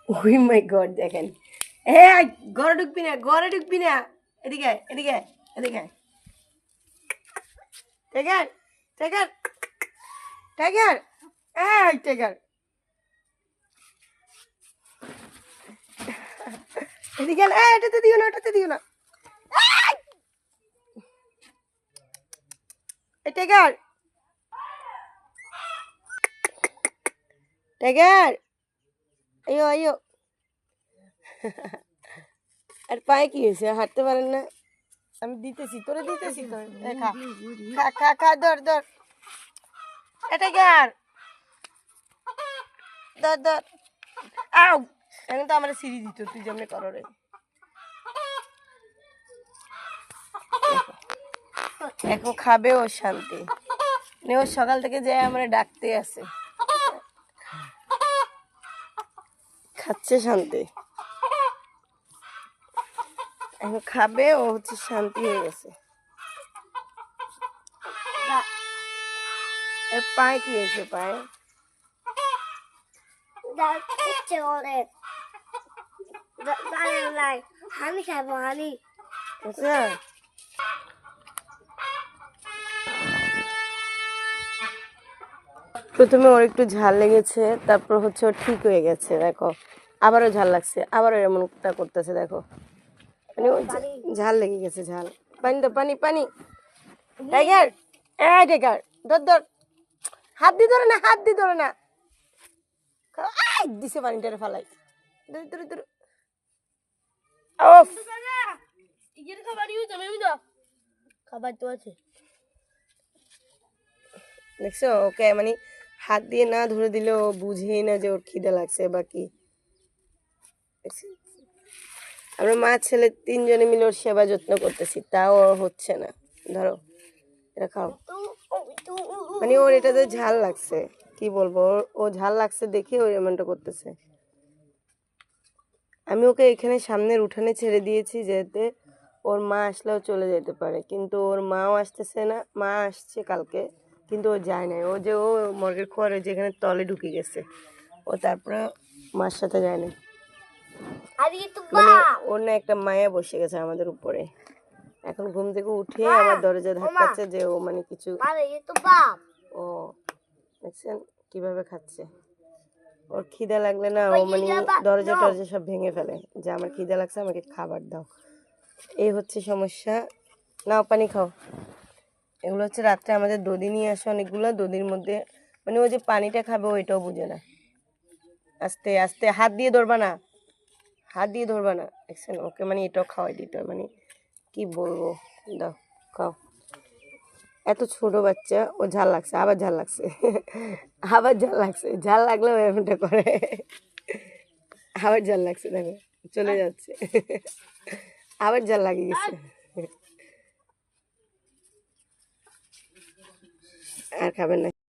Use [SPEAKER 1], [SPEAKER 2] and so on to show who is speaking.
[SPEAKER 1] ওই মাই গড দেখেন, ঘরে ঢুকবি না, ঘরে ঢুকবি না, এদিকে এদিকে এদিকে। টাইগার টাইগার টাইগার, এই টাইগার এদিকে, এটাতে দিও না, ওটাতে দিও না। এই টাইগার টাইগার, আইও আইও। আর পায়ে কি হয়েছে, হাঁটতে পারেন না? আমি দিতেছি, তোরে দিতেছি তো, খা খা খা খা, ধর ধর। টাইগার ধর ধর। আউ, এখন তো আমার সিঁড়ি দিত, তুই যেমনি করো রে। এখন খাবে ও শান্তি, ও সকাল থেকে যায় আমার ডাকতে আছে, খাচ্ছে শান্তি, এখন খাবে ও হচ্ছে শান্তি হয়ে গেছে। পায়ে কি হয়েছে, পায়ে
[SPEAKER 2] হানি খাবো, হানি।
[SPEAKER 1] আচ্ছা, প্রথমে ওর একটু ঝাল লেগেছে, তারপর হচ্ছে ওর ঠিক হয়ে গেছে, দেখো আবারও ঝাল লাগছে, আবারও এমনটা করতেছে, দেখো মানে ওর ঝাল লেগে গেছে, ঝাল। পানি দাও, পানি পানি। টাইগার, টাইগার ধর ধর, হাত দিয়ে ধরে না, হাত দিয়ে ধরে না, দিছে পানিটারে ফালাই, ধরে ধরে ধরে। ওফ,
[SPEAKER 2] খাবার তো আছে।
[SPEAKER 1] দেখছো ওকে মানে হাত দিয়ে না ধরে দিলে ও বুঝেই না যে ওর খিদে লাগছে বা কি। আমরা মা ছেলে তিনজনে মিলে ওর সেবা যত্ন করতেছি, তাও ওর হচ্ছে না। ধরো এটা খাও। মানে ওর এটাতে ঝাল লাগছে, কি বলবো, ও ঝাল লাগছে দেখে ওই এমনটা করতেছে। আমি ওকে এখানে সামনের উঠানে ছেড়ে দিয়েছি যাতে ওর মা আসলেও চলে যেতে পারে, কিন্তু ওর মাও আসতেছে না। মা আসছে কালকে, কিন্তু ও যায় নাই, ও যে ও মর্গের খোয়ারে যেখানে তলে ঢুকে গেছে, ও তারপরে মার সাথে যায় না। মানে ওর না একটা মায়া বসে গেছে আমাদের উপরে। এখন ঘুম থেকে উঠে আমার দরজা ধাক্কাচ্ছে যে ও মানে কিছু। ও দেখছেন কিভাবে খাচ্ছে, ওর খিদা লাগলে না ও মানে দরজা টরজা সব ভেঙে ফেলে, যে আমার খিদা লাগছে, আমাকে খাবার দাও। এই হচ্ছে সমস্যা। নাও পানি খাও। এগুলো হচ্ছে রাত্রে আমাদের দধি নিয়ে আসে অনেকগুলো, দধির মধ্যে মানে ও যে পানিটা খাবে ওইটাও বুঝে না। আস্তে আস্তে, হাত দিয়ে ধরবা না, হাত দিয়ে ধরবা না, দেখছেন ওকে মানে এটাও খাওয়াই দিতে হয়, মানে কি বলবো। দাও খাও। এত ছোট বাচ্চা, ও ঝাল লাগছে, আবার ঝাল লাগছে, আবার ঝাল লাগছে, ঝাল লাগলেও এমনটা করে, আবার ঝাল লাগছে, দেখো চলে যাচ্ছে, আবার ঝাল লাগিয়ে গেছে, আর খাবেন না।